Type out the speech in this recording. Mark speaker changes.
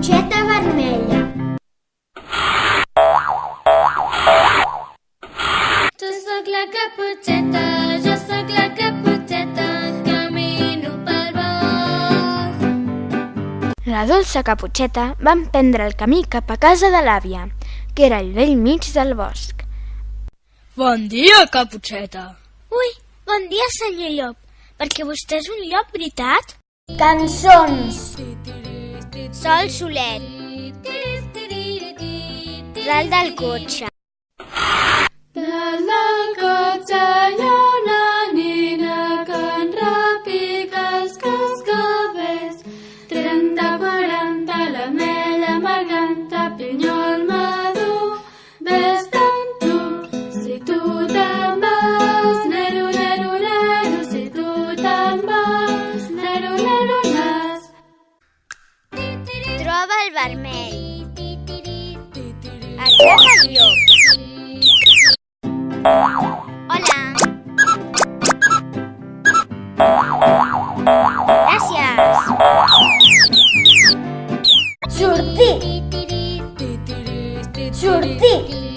Speaker 1: caputxeta vermella.
Speaker 2: Tu sóc la caputxeta, jo sóc la caputxeta, camino pel bosc.
Speaker 3: La dolça Caputxeta va emprendre el camí cap a casa de l'àvia, que era al bell mig del bosc.
Speaker 4: Bon dia, Caputxeta.
Speaker 2: Ui, bon dia, senyor llop. Perquè vostè és un llop, veritat?
Speaker 1: Cançons.
Speaker 2: Sol solet. Dalt del cotxe.
Speaker 4: Dalt del cotxe hi ha una nina que en repica els cascabels. 30-40, l'ametlla marganta, pinyol madur. Ves-te'n tu, si tu te'n vas. Nero, nero, nero, si tu te'n vas. Nero, nero, nas.
Speaker 2: Troba el vermell. Atrapa el llop. Hola. Gràcies.
Speaker 1: Sortir. Sortir.